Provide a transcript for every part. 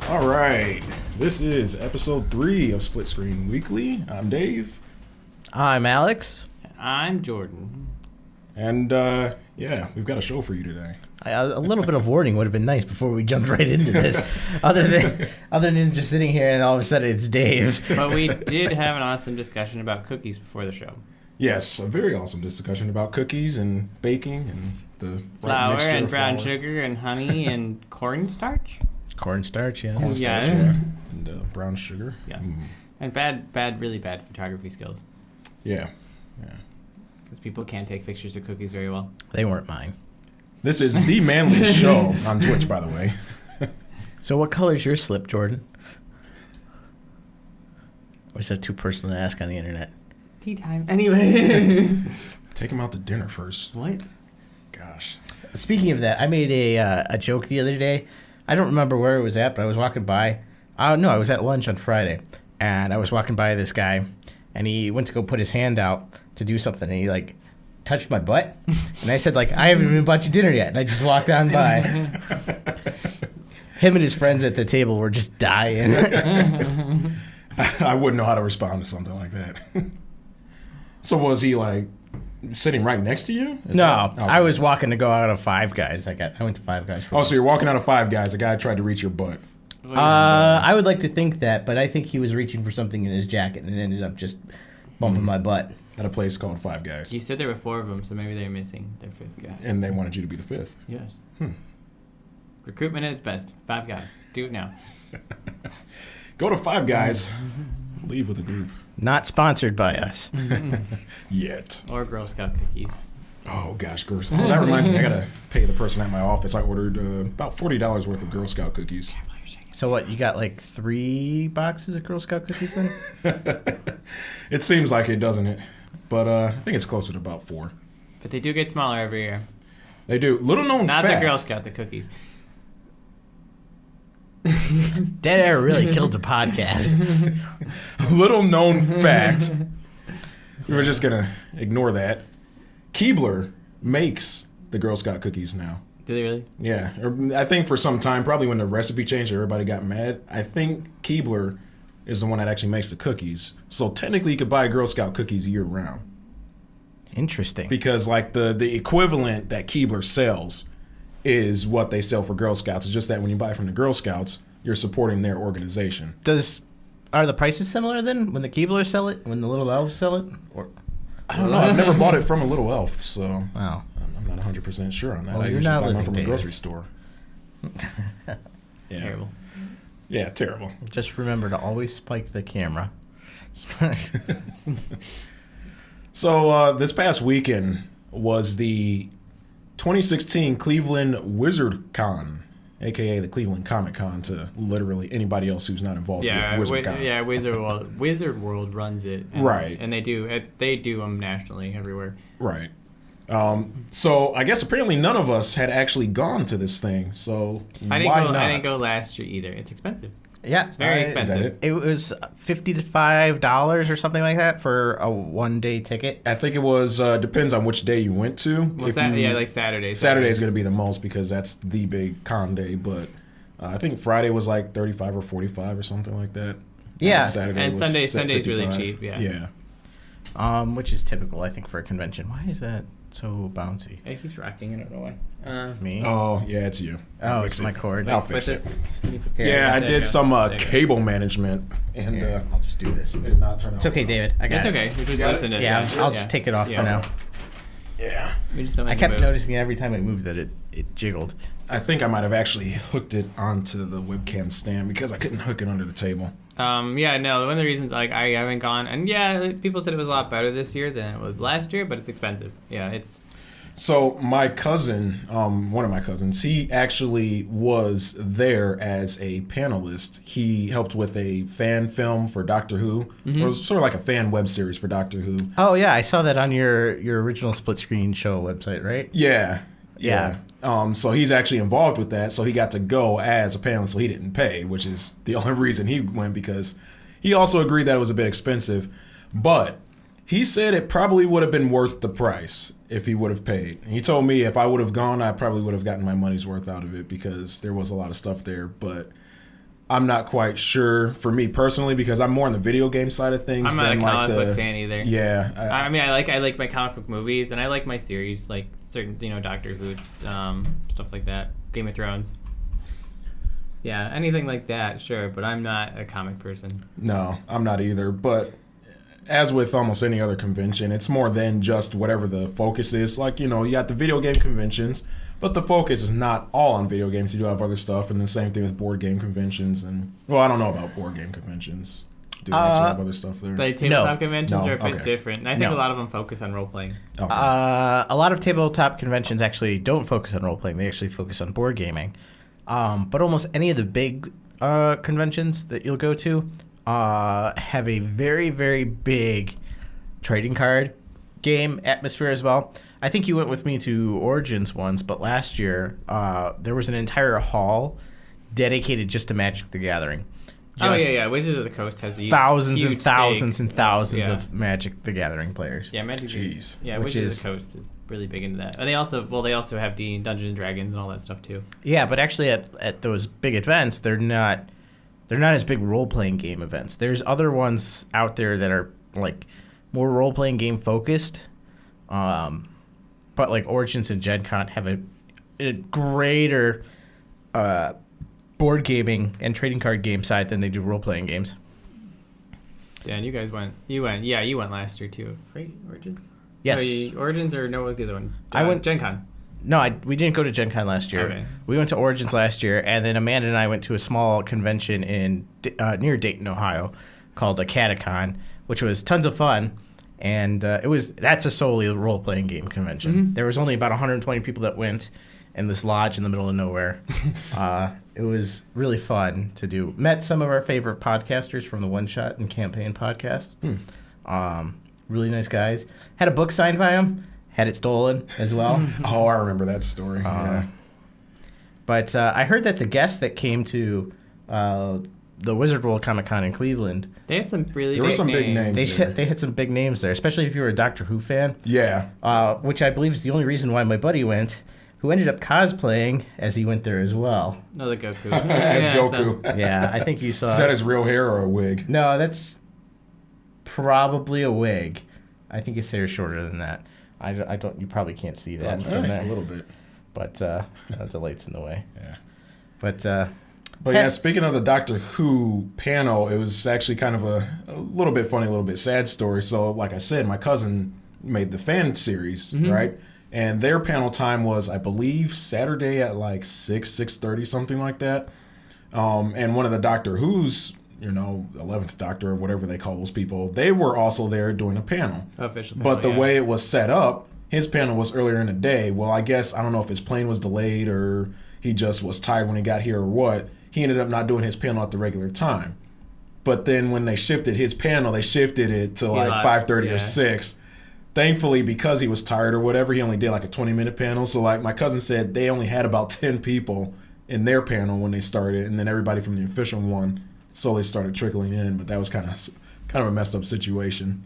All right, this is episode 3 of Split Screen Weekly. I'm Dave. I'm Alex. I'm Jordan. And yeah, we've got a show for you today. A little bit of warning would have been nice before we jumped right into this. other than just sitting here and all of a sudden it's Dave. But we did have an awesome discussion about cookies before the show. Yes, a very awesome discussion about cookies and baking and the Flour mixture and of brown flour. sugar and honey and cornstarch. Cornstarch, yes. Cornstarch, Yeah. and brown sugar. Yes. Mm. And really bad photography skills. Yeah. Because people can't take pictures of cookies very well. They weren't mine. This is the manliest show on Twitch, by the way. So what color's your slip, Jordan? Or is that too personal to ask on the internet? Tea time. Anyway. Take him out to dinner first. What? Gosh. Speaking of that, I made a joke the other day. I don't remember where it was at, but I was walking by. No, I was at lunch on Friday, and I was walking by this guy, and he went to go put his hand out to do something, and he touched my butt, and I said I haven't even bought you dinner yet, and I just walked on by. Him and his friends at the table were just dying. I wouldn't know how to respond to something like that. So was he sitting right next to you? No, Okay. I was walking to go out of Five Guys. I went to Five Guys. Oh, so you're walking out of Five Guys. A guy tried to reach your butt. I would like to think that, but I think he was reaching for something in his jacket and it ended up just bumping my butt. At a place called Five Guys. You said there were 4 of them, so maybe they're missing their 5th guy. And they wanted you to be the 5th. Yes. Hmm. Recruitment at its best. 5 guys. Do it now. Go to Five Guys. Leave with a group. Not sponsored by us. Yet. Or Girl Scout cookies. Oh, gosh, Girl Scout. Oh, that reminds me. I got to pay the person at my office. I ordered about $40 worth of Girl Scout cookies. So what, you got 3 boxes of Girl Scout cookies then? It seems like it, doesn't it? But I think it's closer to about 4. But they do get smaller every year. They do. Little known Not fact. the Girl Scout, the cookies. Dead air really killed the podcast. Little known fact. We're just going to ignore that. Keebler makes the Girl Scout cookies now. Do they really? Yeah. I think for some time, probably when the recipe changed, everybody got mad. I think Keebler is the one that actually makes the cookies. So technically you could buy Girl Scout cookies year round. Interesting. Because the equivalent that Keebler sells is what they sell for Girl Scouts. It's just that when you buy from the Girl Scouts, you're supporting their organization. Are the prices similar then when the Keeblers sell it, when the Little Elves sell it? Or I don't know. I've never bought it from a Little Elf, so wow. I'm not 100% sure on that. Well, I you're usually not buy mine living, from the Dave. grocery store. Yeah. Terrible. Yeah, terrible. Just remember to always spike the camera. So this past weekend was the 2016 Cleveland Wizard Con, a.k.a. the Cleveland Comic Con to literally anybody else who's not involved with Wizard Con. Wizard World runs it. And, Right. And they do them nationally everywhere. Right. So I guess apparently none of us had actually gone to this thing. So I why not? didn't go last year either. It's expensive. Yeah, It's very Is that expensive. it? It was $55 or something like that for a one-day ticket. I think it was depends on which day you went to. Well, like Saturday. Saturday is going to be the most because that's the big con day. But I think Friday was like 35 or 45 or something like that. Yeah. Saturday And was Sunday's set really 55. cheap. Yeah. Yeah. Which is typical, I think, for a convention. Why is that so bouncy? It keeps rocking. I don't know why. Me? Oh yeah, it's you. I'll Oh, fix it's it. my cord. I'll fix it. Here, Yeah, I there you did go. some There you go. cable management, and Here, I'll just do this. it did not turn out. It's okay, well. David. I got It's it. okay. We just got it? listen to it. Yeah, I'll just take it off Yeah. for now. Yeah, We just don't I make kept it move. noticing every time I moved that it jiggled. I think I might have actually hooked it onto the webcam stand because I couldn't hook it under the table. Yeah, no. One of the reasons I haven't gone, and yeah, people said it was a lot better this year than it was last year, but it's expensive. Yeah, it's. So my cousin, one of my cousins, he actually was there as a panelist. He helped with a fan film for Doctor Who. It was sort of like a fan web series for Doctor Who. Oh yeah, I saw that on your original split screen show website, right? Yeah. Yeah. So he's actually involved with that. So he got to go as a panelist, so he didn't pay, which is the only reason he went because he also agreed that it was a bit expensive. But he said it probably would have been worth the price if he would have paid. He told me if I would have gone, I probably would have gotten my money's worth out of it because there was a lot of stuff there. But I'm not quite sure for me personally because I'm more on the video game side of things. I'm not a than comic like book fan either. Yeah. I mean, I like my comic book movies, and I like my series, like certain, Doctor Who, stuff like that, Game of Thrones. Yeah, anything like that, sure, but I'm not a comic person. No, I'm not either. But as with almost any other convention, it's more than just whatever the focus is. Like, you got the video game conventions, but the focus is not all on video games. You do have other stuff, and the same thing with board game conventions. And, well, I don't know about board game conventions. Do they actually have other stuff there? The tabletop conventions No, are a bit okay. different. And I think No. a lot of them focus on role-playing. Okay. A lot of tabletop conventions actually don't focus on role playing. They actually focus on board gaming. But almost any of the big conventions that you'll go to have a very, very big trading card game atmosphere as well. I think you went with me to Origins once, but last year there was an entire hall dedicated just to Magic the Gathering. Just Wizards of the Coast has a thousands huge and thousands stake. and thousands Yeah. of Magic the Gathering players. Yeah, Magic. Jeez. Yeah, Which Wizards is- of the Coast is really big into that. And they also have Dungeons and Dragons and all that stuff too. Yeah, but actually at those big events, they're not as big role playing game events. There's other ones out there that are like more role playing game focused. But like Origins and Gen Con have a greater board gaming and trading card game side than they do role playing games. Dan, you guys went. You went last year too, right? Origins. Yes. Origins or no? What was the other one? I went- Gen Con. No, we didn't go to Gen Con last year. Okay. We went to Origins last year, and then Amanda and I went to a small convention in near Dayton, Ohio, called a Catacon, which was tons of fun. And that's a solely role playing game convention. Mm-hmm. There was only about 120 people that went in this lodge in the middle of nowhere. It was really fun to do. Met some of our favorite podcasters from the One Shot and Campaign podcast. Really nice guys. Had a book signed by them. Had it stolen as well. Oh, I remember that story. Yeah. But I heard that the guests that came to the Wizard World Comic Con in Cleveland, They had some really. There were some big names. they had some big names there, especially if you were a Doctor Who fan. Yeah. Which I believe is the only reason why my buddy went, who ended up cosplaying as he went there as well. No, the Goku. As Goku. Yeah, I think you saw. Is that his real hair or a wig? No, that's probably a wig. I think his hair is shorter than that. I don't. You probably can't see that from A there, little bit. but the light's in the way. Yeah. But But yeah, speaking of the Doctor Who panel, it was actually kind of a little bit funny, a little bit sad story. So, like I said, my cousin made the fan series, right? And their panel time was, I believe, Saturday at like 6:30, something like that. And one of the Doctor Who's, 11th Doctor or whatever they call those people, they were also there doing a panel. Official. But the panel, yeah. way it was set up, his panel was earlier in the day. Well, I guess, I don't know if his plane was delayed or he just was tired when he got here or what. He ended up not doing his panel at the regular time. But then when they shifted his panel, they shifted it to like 5:30 or 6. Thankfully, because he was tired or whatever, he only did like a 20-minute panel. So like my cousin said, they only had about 10 people in their panel when they started, and then everybody from the official one slowly started trickling in. But that was kind of a messed up situation.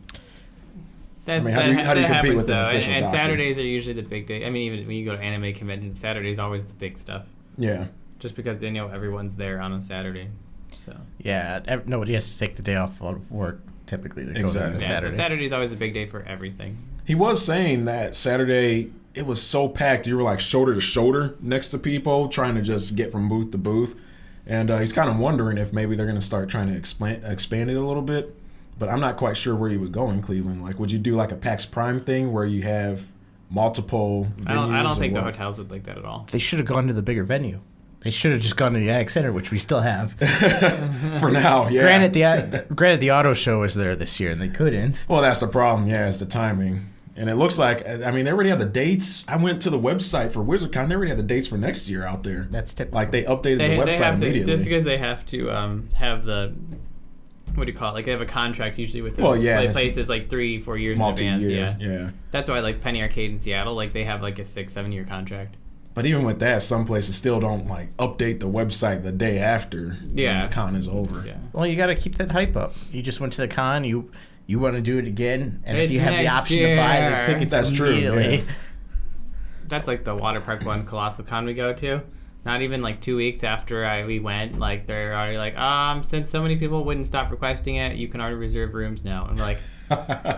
That, I mean, how do you compete with an official And Doctor? Saturdays are usually the big day. I mean, even when you go to anime conventions, Saturday's always the big stuff. Yeah. Just because they know everyone's there on a Saturday. So yeah, nobody has to take the day off of work typically to go Exactly. there on a yeah, Saturday. so Saturday's always a big day for everything. He was saying that Saturday, it was so packed. You were like shoulder to shoulder next to people trying to just get from booth to booth. And he's kind of wondering if maybe they're going to start trying to expand it a little bit. But I'm not quite sure where you would go in Cleveland. Like, would you do like a PAX Prime thing where you have multiple venues? I don't think or the what? hotels would like that at all. They should have gone to the bigger venue. They should have just gone to the Ag Center, which we still have. For now, yeah. Granted, the auto show was there this year, and they couldn't. Well, that's the problem. Yeah, it's the timing. And it looks like, I mean, they already have the dates. I went to the website for WizardCon. They already have the dates for next year out there. That's typical. Like, they updated They the website have to, immediately. just because they have to have the, what do you call it? Like they have a contract usually with the Well, yeah, it's places like 3-4 years in advance. multi-year, Yeah. yeah. That's why like Penny Arcade in Seattle, like they have like a 6-7 year contract. But even with that, some places still don't like update the website the day after when Yeah. the con is over. Yeah. Well, you got to keep that hype up. You just went to the con. You want to do it again, and if It's you have the next option to buy the year. tickets That's true, immediately, yeah. That's like the water park one, Colossal Con we go to. Not even like 2 weeks after we went, like they're already like, since so many people wouldn't stop requesting it, you can already reserve rooms now. I'm like,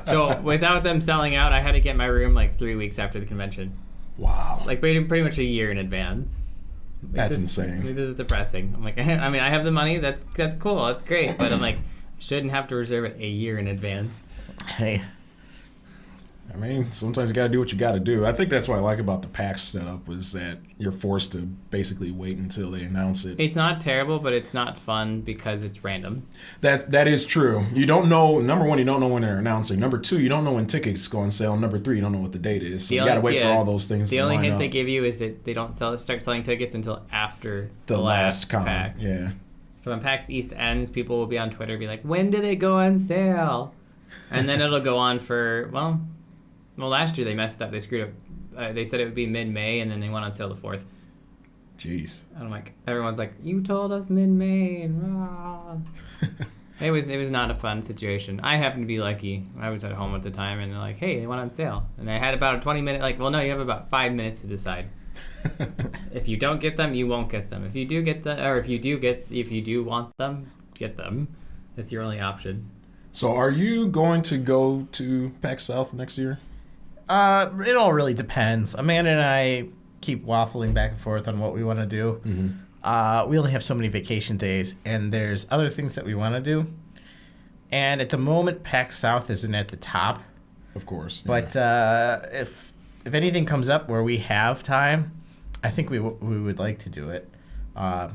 so without them selling out, I had to get my room like 3 weeks after the convention, Wow. like pretty much a year in advance. Like, That's this- insane. This is depressing. I'm like, I mean, I have the money. That's cool. That's great. But I'm like, shouldn't have to reserve it a year in advance. Hey, I mean, sometimes you got to do what you got to do. I think that's what I like about the PAX setup was that you're forced to basically wait until they announce it. It's not terrible, but it's not fun because it's random. That is true. You don't know. Number one, you don't know when they're announcing. Number two, you don't know when tickets go on sale. Number three, you don't know what the date is. So you got to wait for all those things. The to only line hint up. they give you is that they don't start selling tickets until after the last con. PAX. Yeah. So when PAX East ends, people will be on Twitter be like, when do they go on sale? And then it'll go on for, well, last year they messed up. They screwed up. They said it would be mid-May, and then they went on sale the 4th. Jeez. And I'm like, everyone's like, you told us mid-May. And it was not a fun situation. I happened to be lucky. I was at home at the time, and they're like, hey, they went on sale. And I had about a 20-minute, like, well, no, you have about 5 minutes to decide. If you don't get them, you won't get them. If you do get them, or if you do want them, get them. That's your only option. So are you going to go to PAX South next year? it all really depends. Amanda and I keep waffling back and forth on what we want to do. Mm-hmm. We only have so many vacation days, and there's other things that we want to do. And at the moment, PAX South isn't at the top. Of course. But if anything comes up where we have time, I think we would like to do it. I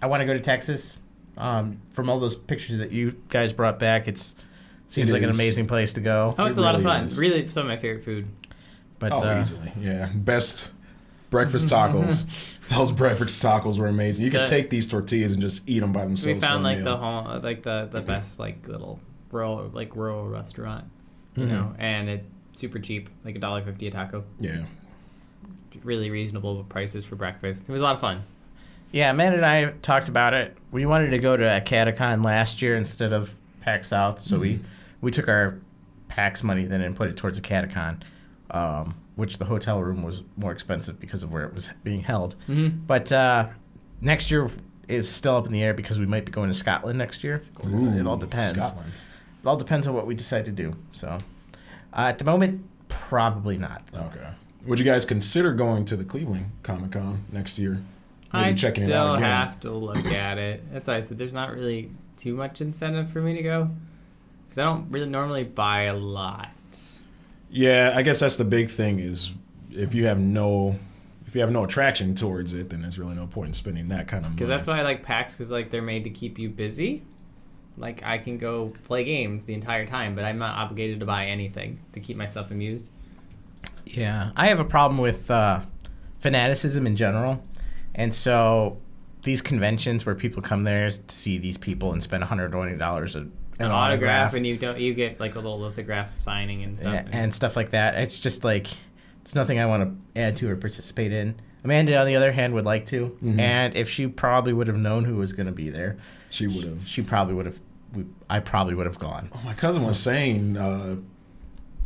want to go to Texas. From all those pictures that you guys brought back, seems like an amazing place to go. Oh, it's It a lot of really fun. is. Really, some of my favorite food. But easily. Yeah. Best breakfast tacos. Those breakfast tacos were amazing. You could take these tortillas and just eat them by themselves. We found for a like meal. the whole, like the best like little rural restaurant, you Mhm. know, and it's super cheap, like $1.50 a taco. Yeah. Really reasonable prices for breakfast. It was a lot of fun. yeah, Matt and I talked about it. We wanted to go to a Catacon last year instead of PAX South, so we took our PAX money then and put it towards a Catacon, which the hotel room was more expensive because of where it was being held. Mm-hmm. But next year is still up in the air because we might be going to Scotland next year. Ooh, It all depends. Scotland. It all depends on what we decide to do. So at the moment, probably not. Okay. Would you guys consider going to the Cleveland Comic Con next year? Maybe I checking it still out again. have to look at it. That's why I said there's not really too much incentive for me to go because I don't really normally buy a lot. Yeah, I guess that's the big thing is if you have no attraction towards it, then there's really no point in spending that kind of money. Because that's why I like PAX, because like they're made to keep you busy. Like I can go play games the entire time, but I'm not obligated to buy anything to keep myself amused. Yeah, I have a problem with fanaticism in general, and so these conventions where people come there to see these people and spend $120 An autograph, and you get like a little lithograph signing and stuff. and stuff like that. It's just like it's nothing I want to add to or participate in. Amanda, on the other hand, would like to, and if she probably would have known who was going to be there, she would have. she probably would have. I probably would have gone. Oh, my cousin was saying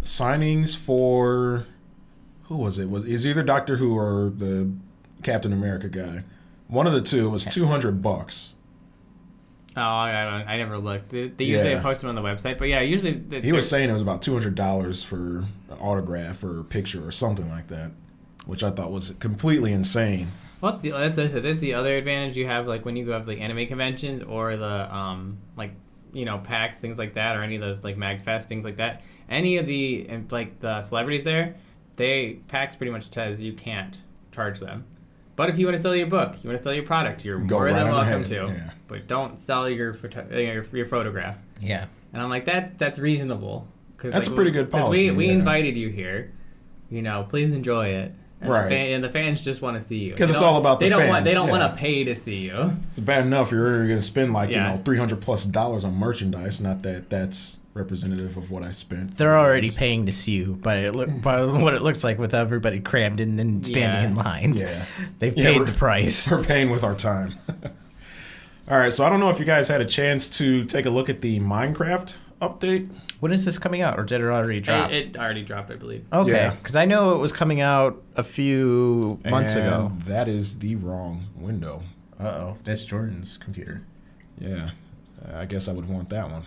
signings for who was it? Was either Doctor Who or the Captain America guy? One of the two. It was $200. Oh, I never looked. They usually post them on the website, but yeah, usually He was saying it was about $200 for an autograph or a picture or something like that, which I thought was completely insane. Well, that's the other advantage you have, like when you go to like anime conventions or the like PAX, things like that, or any of those like MagFest, things like that. Any of the like the celebrities there, PAX pretty much says you can't charge them. But if you want to sell your book, you want to sell your product, you're Go more right than on welcome ahead, to. yeah. But don't sell your photograph. Yeah. And I'm like, that's reasonable. Cause That's a pretty good policy, Because we yeah. invited you here. Please enjoy it. And Right. And the fans just want to see you. 'Cause They it's don't- all about the they don't fans, Want, they don't yeah. want to pay to see you. It's bad enough you're going to spend like Yeah. $300+ on merchandise. Not that that's representative of what I spent. They're already paying to see you, by what it looks like with everybody crammed in and standing Yeah. in lines. Yeah. They've Yeah, paid we're- the price. We're paying with our time. All right, so I don't know if you guys had a chance to take a look at the Minecraft update. When is this coming out, or did it already drop? It already dropped, I believe. Okay, Yeah. because I know it was coming out a few months And ago. that is the wrong window. Uh-oh, that's Jordan's computer. Yeah, I guess I would want that one.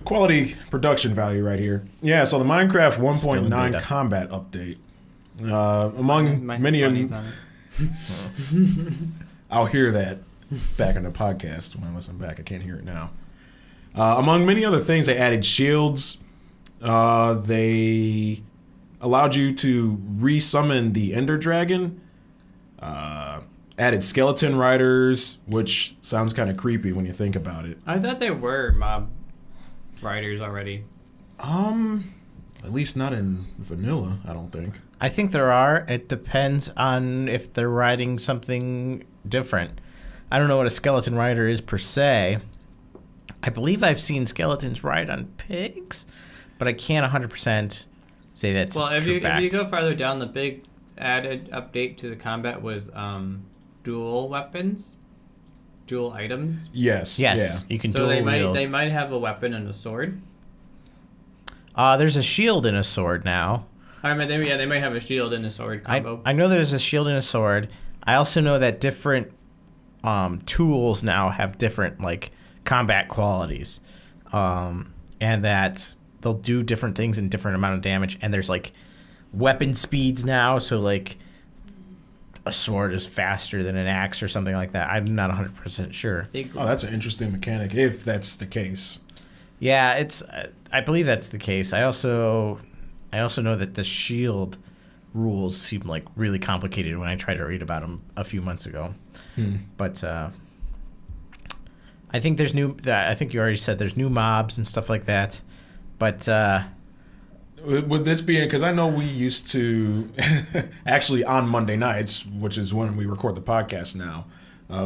Quality production value right here. Yeah, so the Minecraft Still in 1.9 beta. combat update. Among Mine's many, funnies on it. I'll hear that back in the podcast when I listen back. I can't hear it now. Among many other things, they added shields. They allowed you to resummon the Ender Dragon. Added skeleton riders, which sounds kind of creepy when you think about it. I thought there were mob riders already. At least not in vanilla, I don't think. I think there are. It depends on if they're riding something different. I don't know what a skeleton rider is per se. I believe I've seen skeletons ride on pigs, but I can't 100% say that's Well, if true you fact. go farther down, the big added update to the combat was dual weapons, dual items. Yes. Yes, Yeah. you can So dual wield. they might have a weapon and a sword. There's a shield and a sword now. I mean, they might have a shield and a sword combo. I know there's a shield and a sword. I also know that different tools now have different like combat qualities, and that they'll do different things in different amount of damage. And there's like weapon speeds now, so like a sword is faster than an axe or something like that. I'm not 100% sure. Big- Oh, that's an interesting mechanic if that's the case. Yeah, it's. I believe that's the case. I also know that the shield rules seem like really complicated when I tried to read about them a few months ago. But I think there's new. I think you already said there's new mobs and stuff like that. But Would this be because I know we used to actually on Monday nights, which is when we record the podcast now,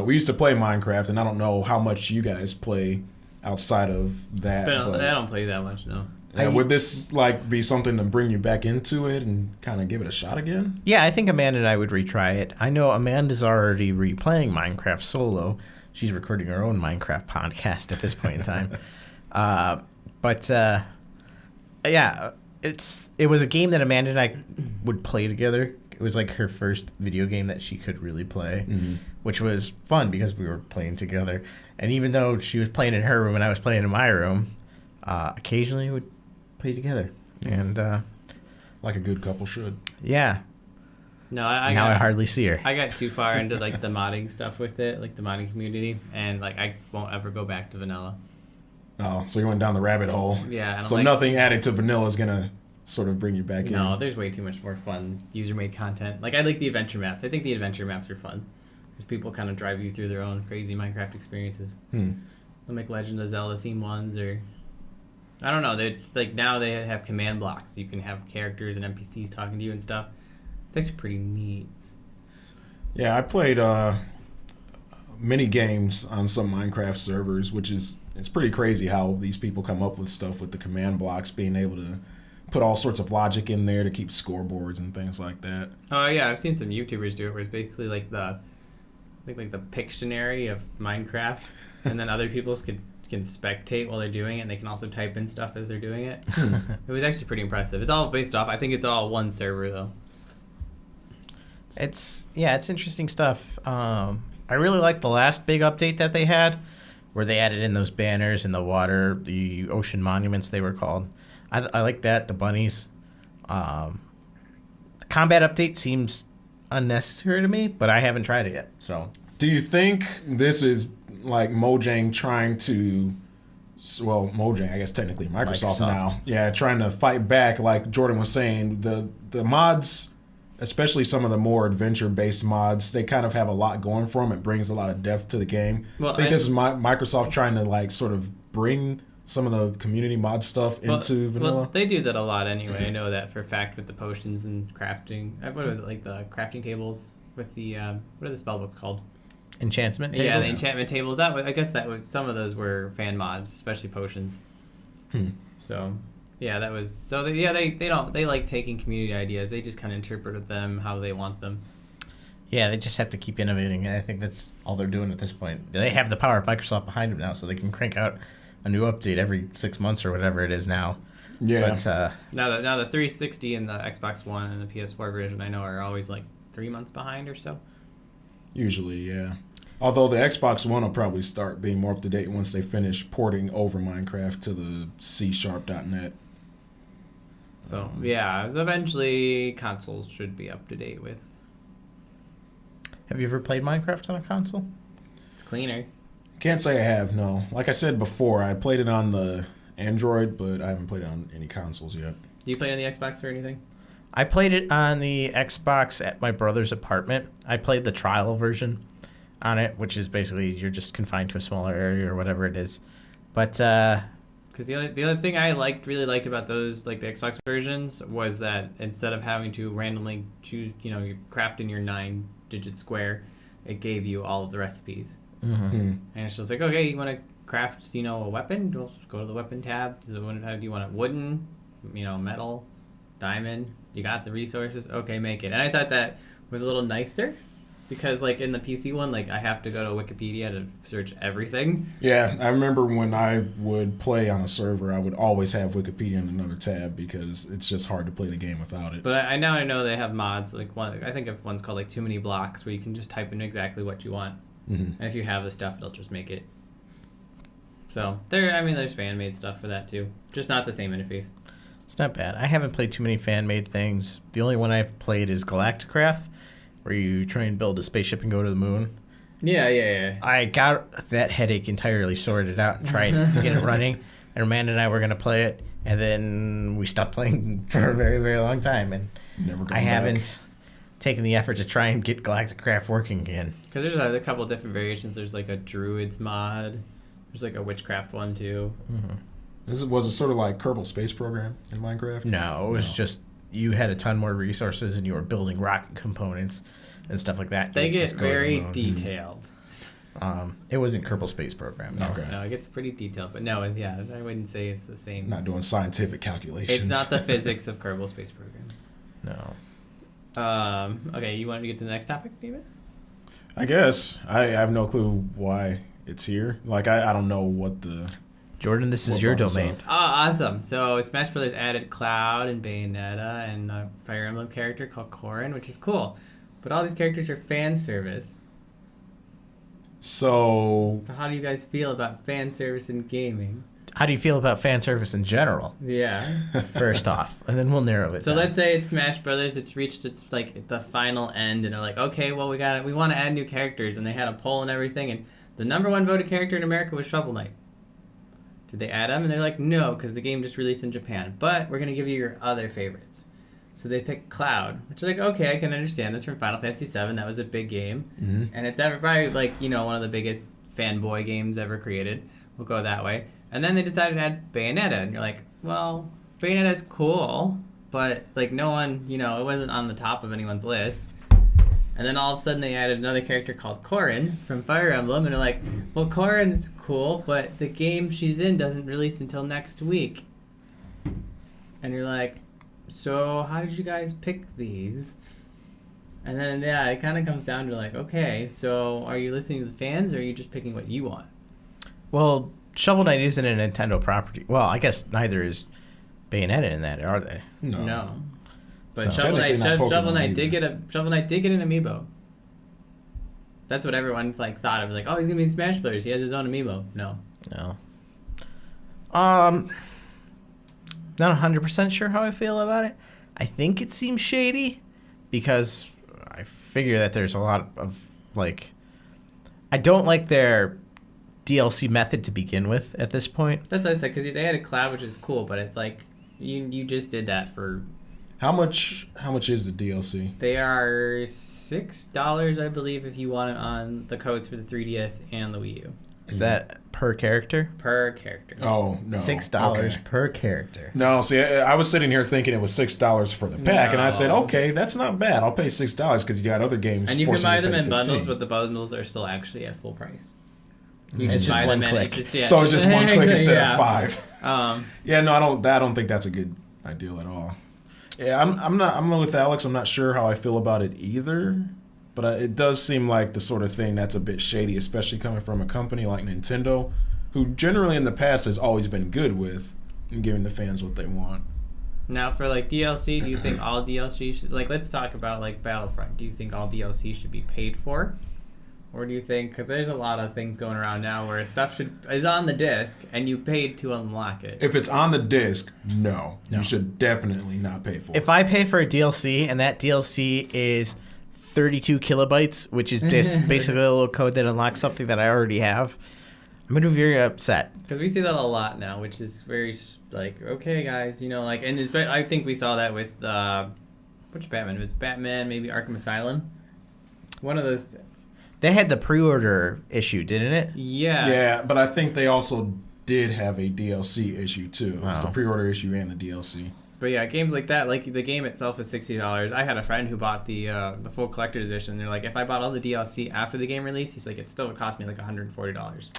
we used to play Minecraft, and I don't know how much you guys play outside of that. But, I don't play that much, no. would this like be something to bring you back into it and kind of give it a shot again? yeah, I think Amanda and I would retry it. I know Amanda's already replaying Minecraft solo. She's recording her own Minecraft podcast at this point in time. Yeah, it was a game that Amanda and I would play together. It was like her first video game that she could really play, which was fun because we were playing together. And even though she was playing in her room and I was playing in my room, occasionally we would play together. And Like a good couple should. yeah, No, I hardly see her. I got too far into like the modding stuff with it, like the modding community, and like I won't ever go back to vanilla. Oh, so you went down the rabbit hole. Yeah, I don't So like, nothing added to vanilla is gonna sort of bring you back in. No, there's way too much more fun user-made content. Like I like the adventure maps. I think the adventure maps are fun because people kind of drive you through their own crazy Minecraft experiences. They'll make Legend of Zelda theme ones, or I don't know. It's like now they have command blocks. You can have characters and NPCs talking to you and stuff. It's actually pretty neat. Yeah, I played mini games on some Minecraft servers, which is it's pretty crazy how these people come up with stuff with the command blocks, being able to put all sorts of logic in there to keep scoreboards and things like that. Oh yeah, I've seen some YouTubers do it where it's basically like the Pictionary of Minecraft, and then other people can spectate while they're doing it, and they can also type in stuff as they're doing it. It was actually pretty impressive. It's all based off. I think it's all one server though. It's interesting stuff. I really like the last big update that they had, where they added in those banners in the water, the ocean monuments they were called. I like that. The bunnies. The combat update seems unnecessary to me, but I haven't tried it yet. So Do you think this is like Mojang trying to, well, Mojang, I guess technically Microsoft now, yeah, trying to fight back? Like Jordan was saying, the mods, especially some of the more adventure-based mods, they kind of have a lot going for them. It brings a lot of depth to the game. Well, I think this is Microsoft trying to like sort of bring some of the community mod stuff into vanilla. Well, they do that a lot anyway. I know that for a fact with the potions and crafting. What was it, like the crafting tables with the what are the spell books called? enchantment Yeah, tables? the enchantment tables. I guess that was some of those were fan mods, especially potions. So yeah, that was so. They like taking community ideas. They just kind of interpret them how they want them. Yeah, they just have to keep innovating. I think that's all they're doing at this point. They have the power of Microsoft behind them now, so they can crank out a new update every 6 months or whatever it is now. Yeah. But Now the 360 and the Xbox One and the PS4 version I know are always like 3 months behind or so. Usually, yeah. Although the Xbox One will probably start being more up to date once they finish porting over Minecraft to the C#.net. So yeah, so eventually consoles should be up to date with. have you ever played Minecraft on a console? It's cleaner. Can't say I have, no. Like I said before, I played it on the Android, but I haven't played it on any consoles yet. Do you play on the Xbox or anything? I played it on the Xbox at my brother's apartment. I played the trial version on it, which is basically you're just confined to a smaller area or whatever it is. But Because the other thing I really liked about those, like the Xbox versions, was that instead of having to randomly choose, you craft in your 9-digit square, it gave you all of the recipes. Hmm. And it's just like, okay, you want to craft, a weapon? Go to the weapon tab. Do you want it wooden, metal, diamond? You got the resources? Okay, make it. And I thought that was a little nicer. Because, like, in the PC one, like, I have to go to Wikipedia to search everything. Yeah, I remember when I would play on a server, I would always have Wikipedia in another tab because it's just hard to play the game without it. But I know they have mods. Like, I think of one's called, like, Too Many Blocks, where you can just type in exactly what you want. Hmm. And if you have the stuff, it'll just make it. So, there's fan-made stuff for that, too. Just not the same interface. it's not bad. I haven't played too many fan-made things. The only one I've played is Galacticraft, where you try and build a spaceship and go to the moon. Yeah. I got that headache entirely sorted out and tried to get it running. And Amanda and I were going to play it, and then we stopped playing for a very, very long time. And Never I haven't taken the effort to try and get Galacticraft working again. Because there's a couple different variations. There's, like, a Druids mod. There's, like, a Witchcraft one, too. Was it sort of like Kerbal Space Program in Minecraft? No, it was just you had a ton more resources and you were building rocket components and stuff like that. They You get just go to the very moon. detailed. It wasn't Kerbal Space Program. No. Okay. No, it gets pretty detailed. But no, I wouldn't say it's the same. Not doing scientific calculations. It's not the physics of Kerbal Space Program. No. Okay, you want to get to the next topic, David? I guess. I have no clue why it's here. Like, I don't know what the... Jordan, this is What your brought this domain. up? Oh, awesome. So Smash Brothers added Cloud and Bayonetta and a Fire Emblem character called Corrin, which is cool. But all these characters are fan service. So... So how do you guys feel about fan service in gaming? How do you feel about fan service in general? Yeah. First off, and then we'll narrow it So down. let's say it's Smash Brothers. It's reached its like the final end, and they're like, okay, well we want to add new characters, and they had a poll and everything, and the number one voted character in America was Shovel Knight. Did they add him? And they're like, no, because the game just released in Japan. But we're gonna give you your other favorites. So they picked Cloud, which is like, okay, I can understand. That's from Final Fantasy VII. That was a big game, and it's probably like one of the biggest fanboy games ever created. We'll go that way. And then they decided to add Bayonetta, and you're like, well, Bayonetta's cool, but like no one, it wasn't on the top of anyone's list. And then all of a sudden they added another character called Corrin from Fire Emblem, and they're like, well, Corrin's cool, but the game she's in doesn't release until next week. And you're like, so how did you guys pick these? And then, yeah, it kind of comes down to like, okay, so are you listening to the fans, or are you just picking what you want? Well, Shovel Knight isn't a Nintendo property. Well, I guess neither is Bayonetta in that, are they? No. But So- Shovel Knight, Technically not Shovel Pokemon Knight did either. Shovel Knight did get an amiibo. That's what everyone like thought of. Like, oh, he's gonna be in Smash Brothers. He has his own amiibo. No. No. Not 100% sure how I feel about it. I think it seems shady because I figure that there's a lot of like I don't like their DLC method to begin with at this point. That's what I said, because they had a Cloud, which is cool, but it's like you just did that for. How much is the DLC? They are $6, I believe, if you want it on the codes for the 3DS and the Wii U Is that per character? per character. Oh, no. $6 Okay. per character. No, see, I was sitting here thinking it was $6 for the pack, and I said, No. okay, that's not bad. I'll pay $6 because you got other games. And you can forcing buy to them pay in bundles, 15. but the bundles are still actually at full price. You It's just buy one them in- click. So it's just one click instead of 5. Yeah, no, I don't think that's a good idea at all. Yeah, I'm with Alex. I'm not sure how I feel about it either, but it does seem like the sort of thing that's a bit shady, especially coming from a company like Nintendo, who generally in the past has always been good with giving the fans what they want. Now, for like DLC, do you think all DLC should, like, let's talk about like Battlefront. Do you think all DLC should be paid for, or do you think, because there's a lot of things going around now where stuff is on the disc and you paid to unlock it? If it's on the disc, no. You should definitely not pay for it. If I pay for a DLC and that DLC is 32 kilobytes, which is just basically a little code that unlocks something that I already have, I'm going to be very upset. Because we see that a lot now, which is very like, okay, guys, like, and I think we saw that with which Batman? It was Batman, maybe Arkham Asylum. One of those. They had the pre-order issue, didn't it? Yeah. Yeah, but I think they also did have a DLC issue too. It's the Wow. pre-order issue and the DLC. But yeah, games like that, like the game itself is $60. I had a friend who bought the full collector's edition. They're like, if I bought all the DLC after the game release, he's like, it still would cost me like $140.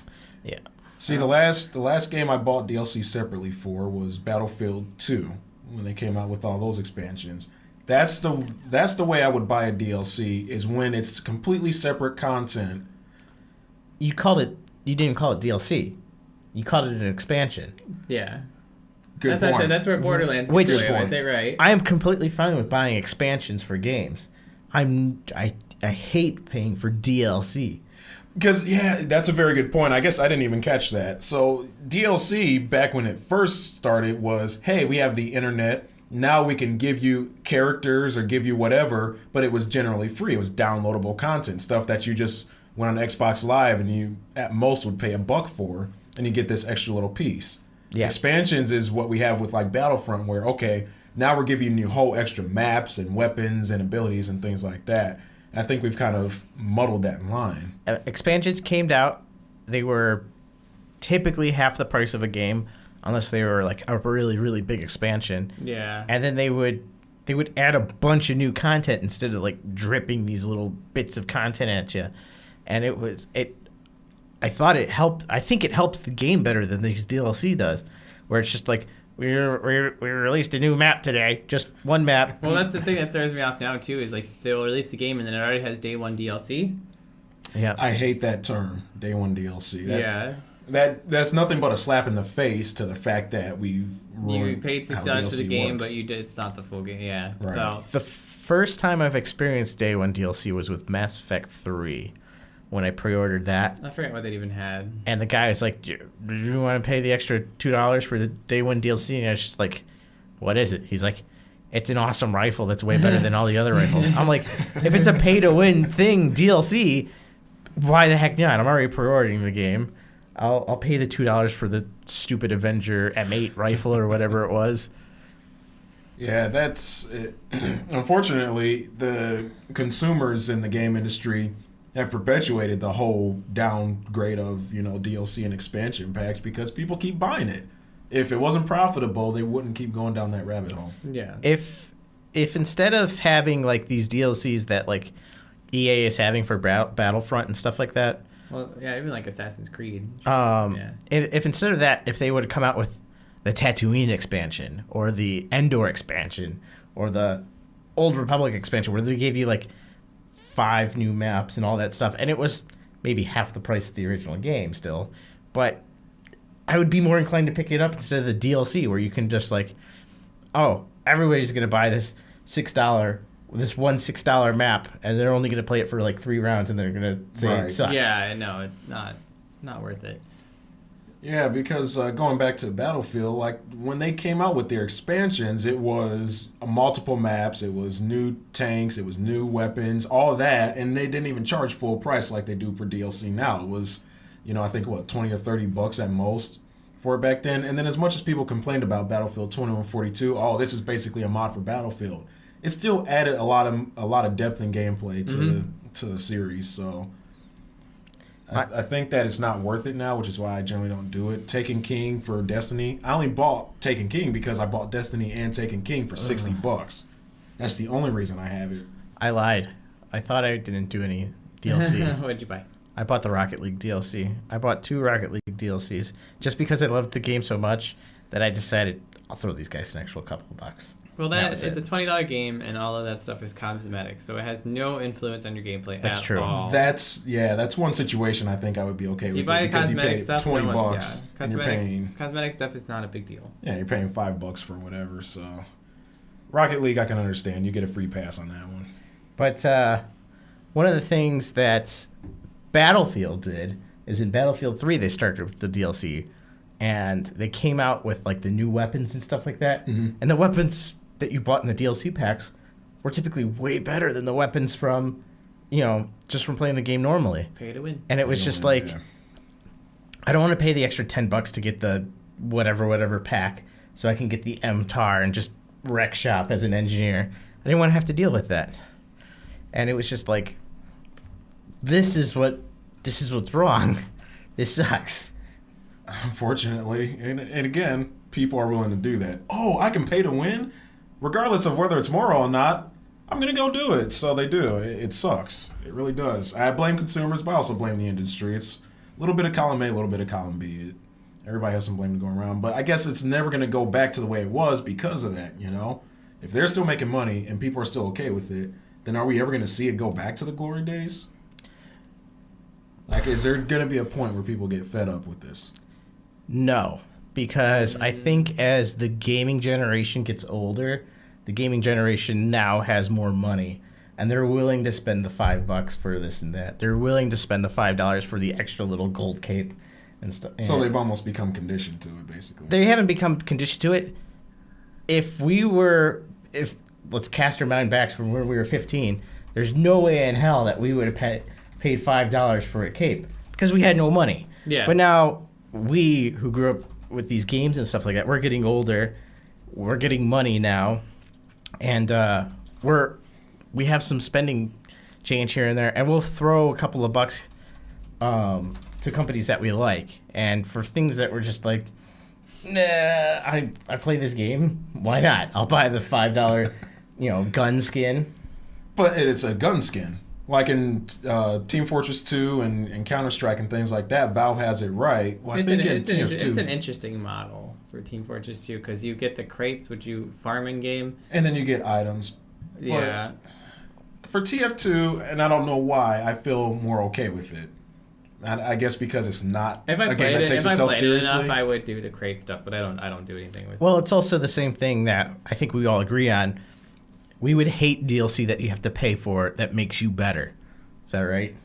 Yeah. See, the last game I bought DLC separately for was Battlefield 2 when they came out with all those expansions. That's the way I would buy a DLC, is when it's completely separate content. You didn't call it DLC. You called it an expansion. Yeah. Good That's what I point. said. That's where Borderlands Which- gets Good away point. with it, right? I am completely fine with buying expansions for games. I hate paying for DLC. Because, yeah, that's a very good point. I guess I didn't even catch that. So, DLC, back when it first started, was, hey, we have the internet. Now we can give you characters or give you whatever, but it was generally free. It was downloadable content, stuff that you just went on Xbox Live and you, at most, would pay $1 for, and you get this extra little piece. Yeah. Expansions is what we have with, like, Battlefront, where, okay, now we're giving you whole extra maps and weapons and abilities and things like that. I think we've kind of muddled that line. Expansions came out. They were typically half the price of a game, unless they were like a really, really big expansion. Yeah. And then they would add a bunch of new content instead of like dripping these little bits of content at you. And I thought it helped. I think it helps the game better than these DLC does, where it's just like we released a new map today, just one map. Well, that's the thing that throws me off now too. Is like they'll release the game and then it already has day one DLC. Yeah. I hate that term, day one DLC. Yeah. That's nothing but a slap in the face to the fact that we've You ruined paid how $6 for the DLC game, works. but it's not the full game. Yeah. Right. So The first time I've experienced day one DLC was with Mass Effect 3, when I pre-ordered that. I forget what they even had. And the guy was like, do you want to pay the extra $2 for the day one DLC? And I was just like, what is it? He's like, it's an awesome rifle that's way better than all the other rifles. I'm like, if it's a pay-to-win thing, DLC, why the heck not? I'm already pre-ordering the game. I'll pay the $2 for the stupid Avenger M8 rifle or whatever it was. Yeah, that's it. Unfortunately, the consumers in the game industry have perpetuated the whole downgrade of, DLC and expansion packs because people keep buying it. If it wasn't profitable, they wouldn't keep going down that rabbit hole. Yeah. If instead of having like these DLCs that like EA is having for Battlefront and stuff like that, Well, yeah, even like Assassin's Creed. yeah. if instead of that, if they would come out with the Tatooine expansion or the Endor expansion or the Old Republic expansion, where they gave you like 5 new maps and all that stuff, and it was maybe half the price of the original game still, but I would be more inclined to pick it up instead of the DLC, where you can just like, oh, everybody's gonna buy this this one $6 map, and they're only gonna play it for like 3 rounds, and they're gonna say Right. it sucks. Yeah, no, it's not worth it. Yeah, because going back to Battlefield, like when they came out with their expansions, it was multiple maps, it was new tanks, it was new weapons, all that, and they didn't even charge full price like they do for DLC now. It was, I think $20 or $30 at most for it back then. And then as much as people complained about Battlefield 2142, oh, this is basically a mod for Battlefield, it still added a lot of depth and gameplay to the series. So I think that it's not worth it now, which is why I generally don't do it. Taken King for Destiny. I only bought Taken King because I bought Destiny and Taken King for $60. That's the only reason I have it. I lied. I thought I didn't do any DLC. What'd you buy? I bought the Rocket League DLC. I bought 2 Rocket League DLCs just because I loved the game so much that I decided I'll throw these guys an actual couple of bucks. Well, That that was it's it. a $20 game, and all of that stuff is cosmetic, so it has no influence on your gameplay That's at true. all. That's one situation I think I would be okay If with you buy it because you cosmetic paid stuff, $20 no one- and you're paying cosmetic stuff is not a big deal. you're paying $5 for whatever. So Rocket League I can understand. You get a free pass on that one. But one of the things that Battlefield did is in Battlefield 3 they started with the DLC, and they came out with like the new weapons and stuff like that. Mhm. And the weapons that you bought in the DLC packs were typically way better than the weapons from, just from playing the game normally. Pay to win. And it was just like, I don't want to pay the extra $10 to get the whatever pack, so I can get the MTAR and just wreck shop as an engineer. I didn't want to have to deal with that. And it was just like, this is what's wrong. This sucks. Unfortunately, and again, people are willing to do that. Oh, I can pay to win, regardless of whether it's moral or not. I'm gonna go do it, so they do. It sucks. It really does. I blame consumers, but I also blame the industry. It's a little bit of column A, a little bit of column B. Everybody has some blame to go around, but I guess it's never gonna go back to the way it was because of that. If they're still making money and people are still okay with it, then are we ever gonna see it go back to the glory days? Like, is there gonna be a point where people get fed up with this? No, because I think as the gaming generation gets older, the gaming generation now has more money, and they're willing to spend the $5 for this and that. They're willing to spend the $5 for the extra little gold cape and stuff. So they've almost become conditioned to it, basically. They haven't become conditioned to it. If let's cast our mind back from when we were 15, there's no way in hell that we would have paid $5 for a cape because we had no money. Yeah. But now we who grew up with these games and stuff like that, we're getting older. We're getting money now, and we have some spending change here and there, and we'll throw a couple of bucks to companies that we like, and for things that we're just like, nah, I play this game. Why not? I'll buy the $5, gun skin. But it's a gun skin. Like in Team Fortress 2 and Counter-Strike and things like that, Valve has it right. Well, I think in TF2... It's an interesting model for Team Fortress 2 because you get the crates, which you farm in-game. And then you get items. Yeah. But for TF2, and I don't know why, I feel more okay with it. I guess because it's not If I a game played that it, takes if I itself played it seriously. enough, I would do the crate stuff, but I don't do anything with it. Well, it's also the same thing that I think we all agree on. We would hate DLC that you have to pay for that makes you better. Is that right?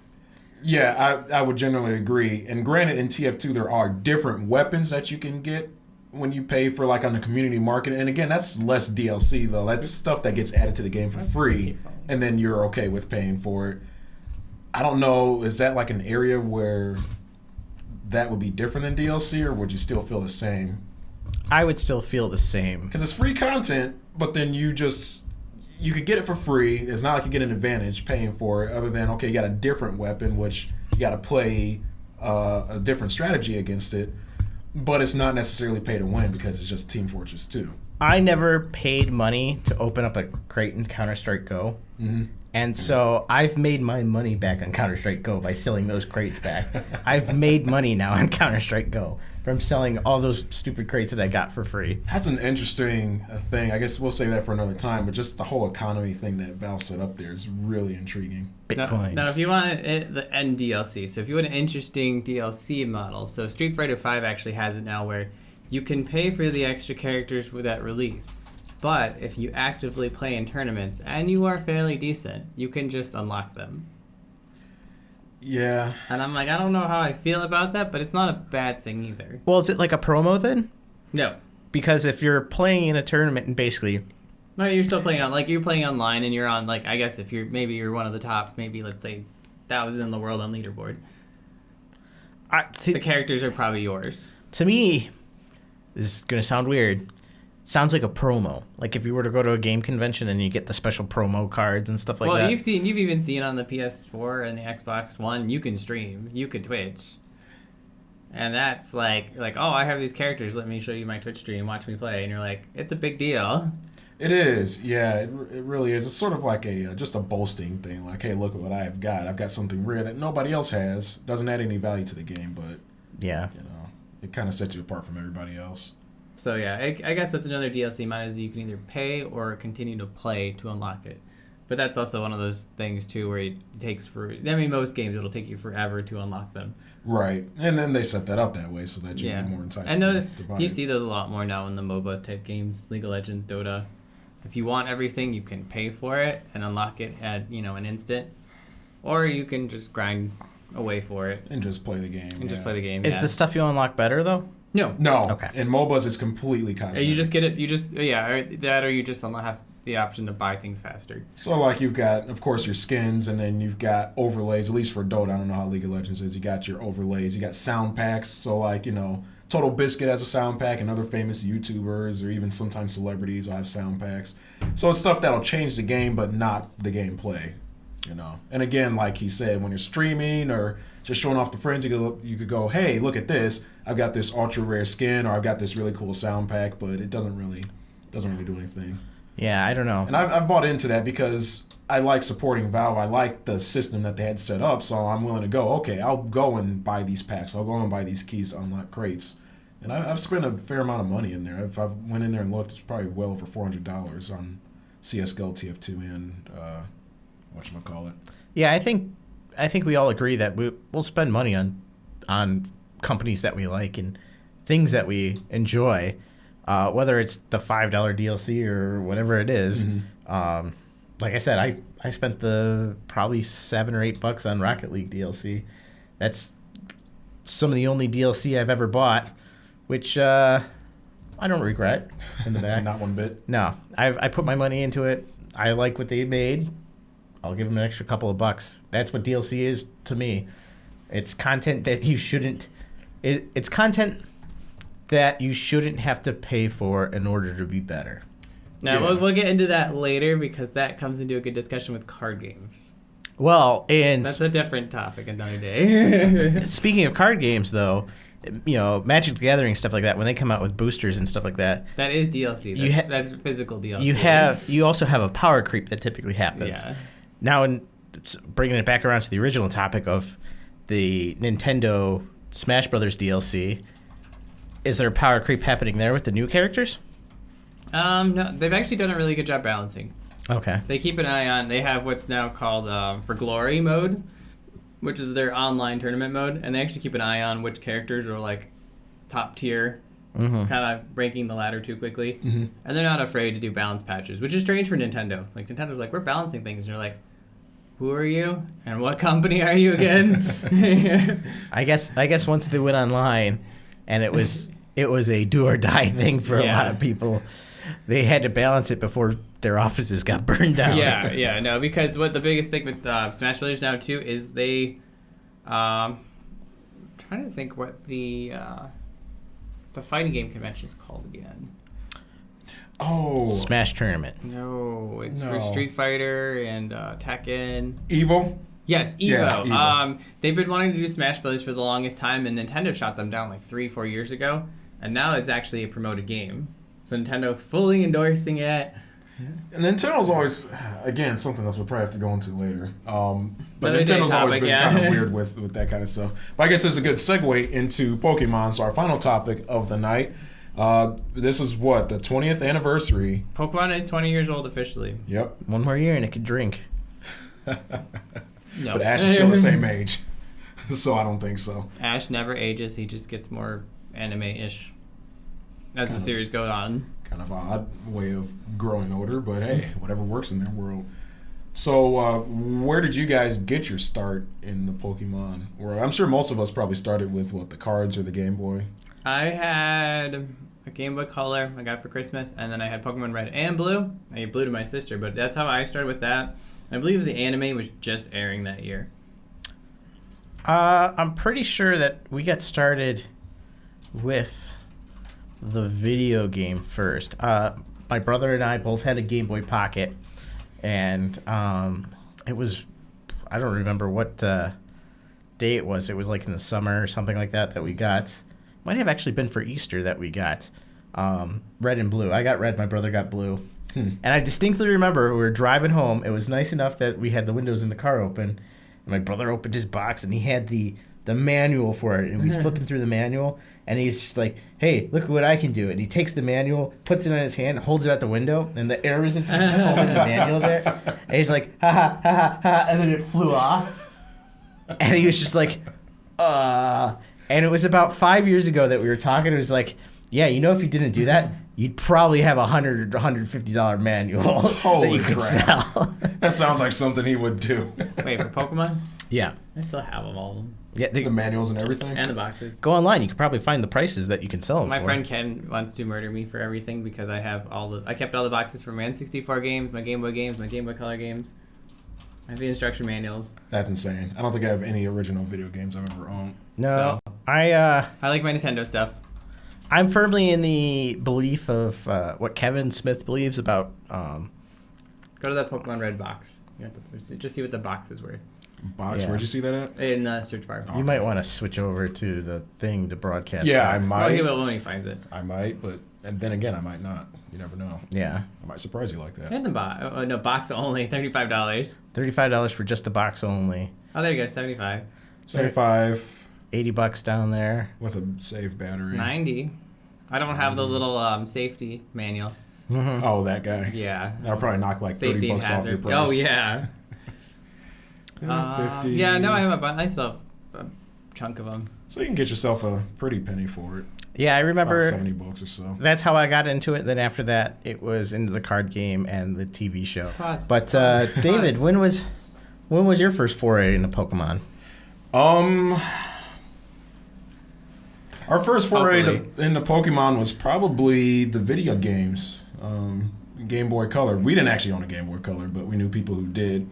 Yeah, I would generally agree. And granted, in TF2, there are different weapons that you can get when you pay for, like, on the community market. And again, that's less DLC, though. That's stuff that gets added to the game for free, and then you're okay with paying for it. I don't know, is that like an area where that would be different than DLC, or would you still feel the same? I would still feel the same. Because it's free content, but then you could get it for free. It's not like you get an advantage paying for it, other than, okay, you got a different weapon, which you got to play a different strategy against it, but it's not necessarily pay to win because it's just Team Fortress 2. I never paid money to open up a crate in Counter-Strike Go. Mm-hmm. And so I've made my money back on Counter-Strike Go by selling those crates back. I've made money now on Counter-Strike Go from selling all those stupid crates that I got for free. That's an interesting thing. I guess we'll save that for another time, but just the whole economy thing that Valve set up there is really intriguing. Bitcoins. Now, if you want the end DLC, so if you want an interesting DLC model, so Street Fighter V actually has it now where you can pay for the extra characters with that release. But if you actively play in tournaments and you are fairly decent, you can just unlock them. Yeah. And I'm like, I don't know how I feel about that, but it's not a bad thing either. Well, is it like a promo then? No. Because if you're playing in a tournament and basically... No, you're still playing you're playing online and you're on, I guess if you're one of the top, maybe let's say 1,000 in the world on leaderboard. The characters are probably yours. To me, this is going to sound weird. It sounds like a promo. Like if you were to go to a game convention and you get the special promo cards and stuff like that. Well, you've even seen on the PS4 and the Xbox One, you can stream, you can Twitch. And that's like, oh, I have these characters, let me show you my Twitch stream, watch me play. And you're like, it's a big deal. It is, yeah, it really is. It's sort of like just a boasting thing. Like, hey, look at what I've got. I've got something rare that nobody else has. Doesn't add any value to the game, but yeah, it kind of sets you apart from everybody else. So yeah, I guess that's another DLC mod is you can either pay or continue to play to unlock it. But that's also one of those things too where it takes most games it'll take you forever to unlock them. Right, and then they set that up that way so that you Yeah. get more enticed And to buy you it. see those a lot more now in the MOBA type games, League of Legends, Dota. If you want everything, you can pay for it and unlock it at an instant, or you can just grind away for it And just play the game. and just play the game. Is yeah. the stuff you unlock better though? No. No. Okay. In MOBAs, it's completely cosmetic. You just get it. You just or that, or you just have the option to buy things faster. So, like, you've got, of course, your skins, and then you've got overlays, at least for Dota. I don't know how League of Legends is. You got your overlays. You got sound packs. So, like, Total Biscuit has a sound pack, and other famous YouTubers or even sometimes celebrities will have sound packs. So, it's stuff that'll change the game, but not the gameplay, And again, like he said, when you're streaming or just showing off to friends, you could go, hey, look at this. I've got this ultra rare skin, or I've got this really cool sound pack, but it doesn't really do anything. Yeah, I don't know. And I've bought into that because I like supporting Valve. I like the system that they had set up, so I'm willing to go, okay, I'll go and buy these packs. I'll go and buy these keys to unlock crates. And I've spent a fair amount of money in there. If I went in there and looked, it's probably well over $400 on CSGO, TF2, and whatchamacallit. Yeah, I think we all agree that we'll spend money on companies that we like and things that we enjoy, whether it's the $5 DLC or whatever it is. Mm-hmm. Like I said, I spent probably $7 or $8 on Rocket League DLC. That's some of the only DLC I've ever bought, which I don't regret in the back. Not one bit. No, I put my money into it. I like what they made. I'll give them an extra couple of bucks. That's what DLC is to me. It's content that you shouldn't. It's content that you shouldn't have to pay for in order to be better. Now Yeah. we'll get into that later because that comes into a good discussion with card games. Well, and That's a different topic another day. speaking of card games, though, Magic the Gathering stuff like that, when they come out with boosters and stuff like that, That is DLC. That's physical DLC. you also have a power creep that typically happens. Yeah. Now, bringing it back around to the original topic of the Nintendo Smash Brothers DLC, is there a power creep happening there with the new characters? No, they've actually done a really good job balancing. Okay. They keep an eye on. They have what's now called For Glory mode, which is their online tournament mode, and they actually keep an eye on which characters are like top tier, kind of ranking the ladder too quickly, and they're not afraid to do balance patches, which is strange for Nintendo. Like Nintendo's like, we're balancing things, and you're like, who are you and what company are you again? I guess once they went online, and it was a do or die thing for a lot of people. They had to balance it before their offices got burned down. No, because what the biggest thing with Smash Brothers now too is they, trying to think what the fighting game convention is called again. Oh. Smash Tournament. No, it's for No. Street Fighter and Tekken. Evo? Yes, Evo. Yeah, Evo. They've been wanting to do Smash Brothers for the longest time, and Nintendo shot them down like 3-4 years ago, and now it's actually a promoted game. So Nintendo fully endorsing it. And Nintendo's always, again, something else we'll probably have to go into later. But Another day Nintendo's always topic, been yeah. kind of weird with that kind of stuff. But I guess it's a good segue into Pokemon. So our final topic of the night. This is what, the 20th anniversary? Pokemon is 20 years old officially. Yep. One more year and it could drink. No. But Ash is still the same age. So I don't think so. Ash never ages. He just gets more anime-ish as the kind of- series goes on. Kind of odd way of growing older, but hey, whatever works in their world. So where did you guys get your start in the Pokemon world? I'm sure most of us probably started with, the cards or the Game Boy? I had a Game Boy Color I got for Christmas, and then I had Pokemon Red and Blue. I gave Blue to my sister, but that's how I started with that. I believe the anime was just airing that year. I'm pretty sure that we got started with the video game first. My brother and I both had a Game Boy Pocket, and it was, I don't remember what day it was. It was like in the summer or something like that we got. Might have actually been for Easter that we got Red and Blue. I got Red, my brother got Blue. And I distinctly remember we were driving home. It was nice enough that we had the windows in the car open. And my brother opened his box, and he had the the manual for it, and he's flipping through the manual, and he's just like, "Hey, look at what I can do!" And he takes the manual, puts it on his hand, holds it out the window, and the air resistance is holding the manual there. And he's like, "Ha ha ha ha ha," and then it flew off, and he was just like, And it was about 5 years ago that we were talking. It was like, yeah, you know, if you didn't do that, you'd probably have $100 or $150 manual that you could sell. That sounds like something he would do. Wait, for Pokemon? Yeah. I still have them, all of them. Yeah, The manuals and everything. And the boxes. go online. You could probably find the prices that you can sell them My for. friend Ken wants to murder me for everything because I have I kept all the boxes for my N64 games, my Game Boy games, my Game Boy Color games. I have the instruction manuals. That's insane. I don't think I have any original video games I've ever owned. No, So- I like my Nintendo stuff. I'm firmly in the belief of what Kevin Smith believes about. Go to that Pokemon Red box. You have to just see what the box is worth Box, Yeah. where'd you see that at? in the search bar. You might want to switch over to the thing to broadcast. Yeah, I that. Oh, he might. will when he finds it. I might, but and then again, I might not. You never know. Yeah, I might surprise you like that. And the box. Oh, no, box only, $35. $35 for just the box only. Oh, there you go, 75. 75 $80 down there. with a save battery. 90. I don't have the little safety manual. Oh, that guy. Yeah. That'll probably knock like Safety and $30 off your hazard. price. Oh, yeah. 50. Yeah, no, I still have a chunk of them. So you can get yourself a pretty penny for it. Yeah, I About remember. $70 or so. That's how I got into it. Then after that, it was into the card game and the TV show. Pause. But David, when was your first foray into Pokemon? Our first foray Hopefully. into Pokemon was probably the video games. Game Boy Color. We didn't actually own a Game Boy Color, but we knew people who did.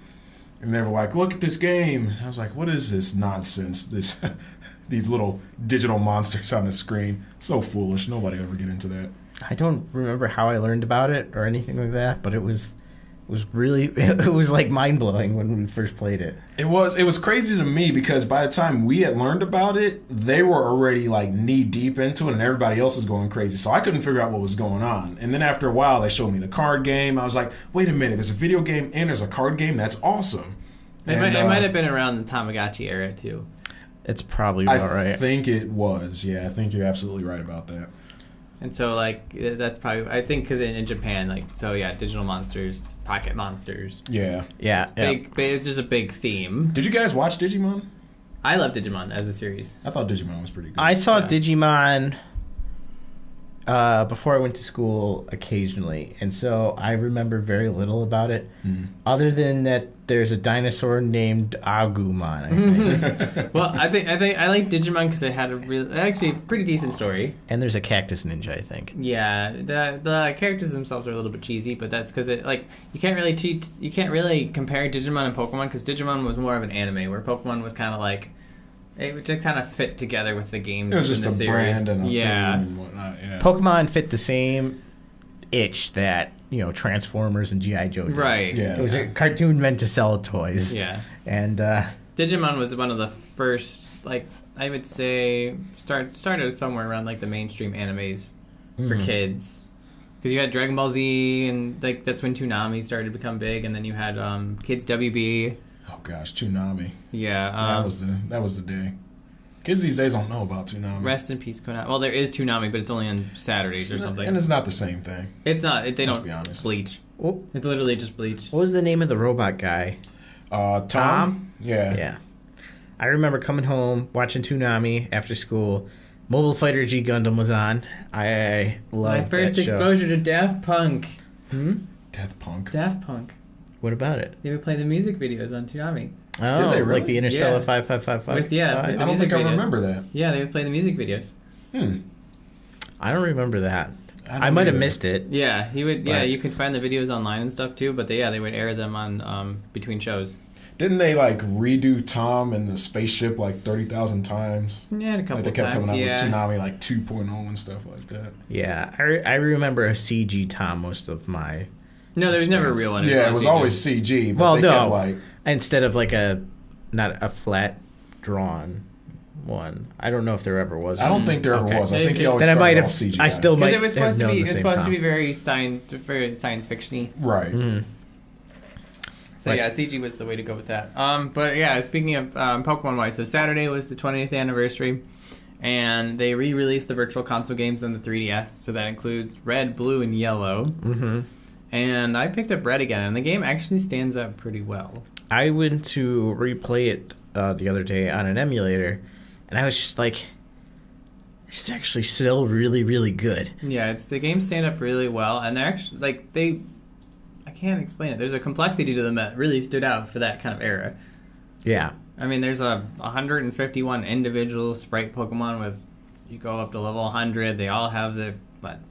And they were like, look at this game. I was like, what is this nonsense? This these little digital monsters on the screen. It's so foolish. Nobody ever get into that. I don't remember how I learned about it or anything like that, but it was really it was like mind blowing when we first played it. It was crazy to me because by the time we had learned about it, they were already like knee deep into it and everybody else was going crazy. So I couldn't figure out what was going on. And then after a while, they showed me the card game. I was like, wait a minute, there's a video game and there's a card game? That's awesome. It might have been around the Tamagotchi era, too. It's probably about I right. think it was. Yeah, I think you're absolutely right about that. And so, like, that's probably, I think, because in Japan, like, so yeah, Digital Monsters, Pocket Monsters. Yeah. Yeah, It's just a big theme. Did you guys watch Digimon? I love Digimon as a series. I thought Digimon was pretty good. I saw Yeah. Digimon before I went to school occasionally, and so I remember very little about it, other than that there's a dinosaur named Agumon, I think. Well, I think I like Digimon because it had actually pretty decent story. And there's a cactus ninja, I think. Yeah, the characters themselves are a little bit cheesy, but that's because you can't really compare Digimon and Pokemon because Digimon was more of an anime, where Pokemon was kind of like it just kind of fit together with the game. It was just in a the series. brand and a theme yeah. and whatnot. Yeah. Pokemon fit the same itch that, Transformers and G.I. Joe did. Right. Yeah. It was a cartoon meant to sell toys. Yeah. And Digimon was one of the first, like, I would say, started somewhere around, like, the mainstream animes for kids. Because you had Dragon Ball Z, and, like, that's when Toonami started to become big, and then you had Kids WB. Oh gosh, Toonami. Yeah. That was the day. Kids these days don't know about Toonami. Rest in peace, Konami. Well, there is Toonami, but it's only on Saturdays or something. And it's not the same thing. It's not. They Let's don't be honest. bleach. oh, It's literally just bleach. what was the name of the robot guy? Tom? Yeah. Yeah. I remember coming home, watching Toonami after school. Mobile Fighter G Gundam was on. I loved My first that show. exposure to Daft Punk. Death Punk. Daft Punk. What about it? They would play the music videos on Toonami. Oh, they really? like the Interstellar Yeah. 5555? With- yeah, I with- don't music think I videos. remember that. Yeah, they would play the music videos. I don't remember that. I don't I might have either. missed it. Yeah, he would. Yeah, But- you could find the videos online and stuff too. But they would air them on between shows. Didn't they like redo Tom and the spaceship like 30,000 times? Yeah, a couple Like they kept times. coming out Yeah. with Toonami like 2.0 and stuff like that. Yeah, I remember a CG Tom most of my... No, there's never a real one. It's Yeah, it always was CG. always CG, but Well, they no. kept like Instead of like not a flat drawn one. I don't know if there ever was I don't one. think there ever Okay. was. I think he always Then I started might off have... CGI. I still might Because it was supposed have to known be. the It's same supposed to Tom. be very science fiction-y. Right. So yeah, CG was the way to go with that. But yeah, speaking of Pokemon wise, so Saturday was the 20th anniversary, and they re-released the Virtual Console games on the 3DS. So that includes Red, Blue, and Yellow. Mm-hmm. And I picked up Red again, and the game actually stands up pretty well. I went to replay it the other day on an emulator, and I was just like, it's actually still really, really good. Yeah, the games stand up really well, and they're actually I can't explain it. There's a complexity to them that really stood out for that kind of era. Yeah. I mean, there's 151 individual sprite Pokemon with, you go up to level 100. They all have the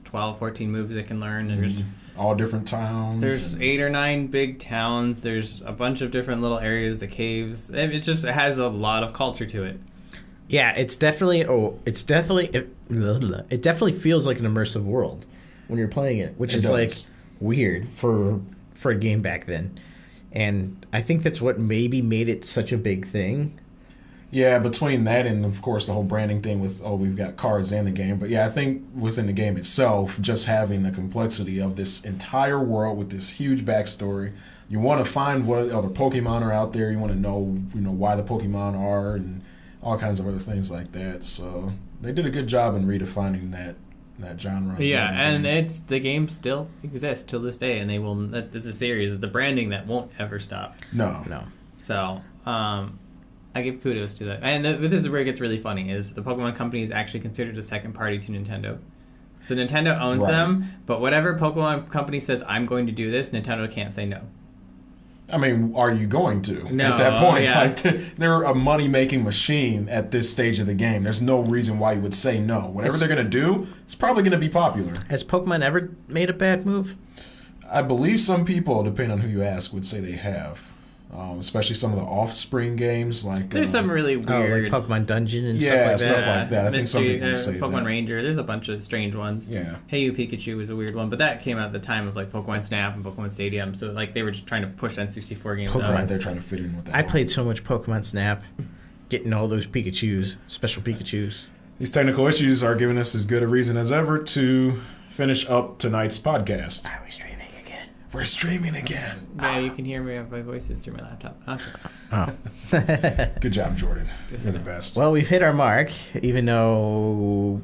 12, 14 moves they can learn. And there's all different towns. There's 8 or 9 big towns. There's a bunch of different little areas, the caves. It has a lot of culture to it. Yeah, it definitely feels like an immersive world when you're playing it, which is like weird for a game back then. And I think that's what maybe made it such a big thing. Yeah, between that and, of course, the whole branding thing with, we've got cards and the game. But yeah, I think within the game itself, just having the complexity of this entire world with this huge backstory, you want to find what other Pokemon are out there. You want to know, why the Pokemon are and all kinds of other things like that. So they did a good job in redefining that genre. Yeah, and the game still exists till this day, and it's a series. It's a branding that won't ever stop. No. So, I give kudos to that. And this is where it gets really funny, is the Pokemon Company is actually considered a second party to Nintendo. So Nintendo owns them, but whatever Pokemon Company says, I'm going to do this, Nintendo can't say no. I mean, are you going to? No, at that point, yeah. they're a money-making machine at this stage of the game. There's no reason why you would say no. Whatever they're going to do, it's probably going to be popular. Has Pokemon ever made a bad move? I believe some people, depending on who you ask, would say they have. Especially some of the Offspring games. There's some really weird... like Pokemon Dungeon and stuff like that. I think some people would say Pokemon that. Ranger. There's a bunch of strange ones. Yeah. Hey You Pikachu was a weird one, but that came out at the time of Pokemon Snap and Pokemon Stadium, so they were just trying to push N64 games out. Right, they're trying to fit in with that. I played so much Pokemon Snap, getting all those Pikachus, special Pikachus. These technical issues are giving us as good a reason as ever to finish up tonight's podcast. Are we streaming again? We're streaming again. Yeah, you can hear my voices through my laptop. Okay. Oh. Good job, Jordan. You're the best. Well, we've hit our mark, even though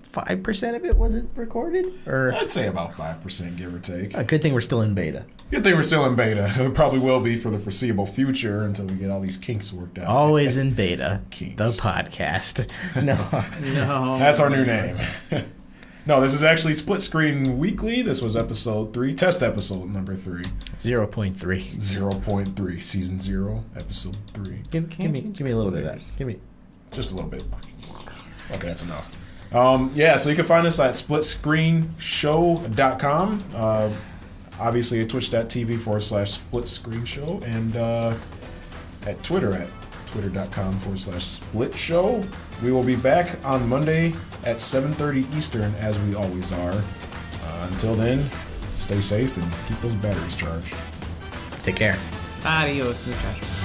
5% of it wasn't recorded? Or I'd say about 5%, give or take. a good thing we're still in beta. Good thing we're still in beta. It probably will be for the foreseeable future until we get all these kinks worked out. Always in beta. Kinks. The podcast. No. No. That's our new name. No, this is actually Split Screen Weekly. This was episode 3, test episode number 3. 0.3. 0.3, season 0, episode 3. Give me a little bit of that. Give me. Just a little bit. Okay, that's enough. So you can find us at splitscreenshow.com. Obviously at twitch.tv/splitscreenshow and at Twitter at twitter.com/splitshow. We will be back on Monday at 7:30 Eastern, as we always are. Until then, stay safe and keep those batteries charged. Take care. Adios, muchachos.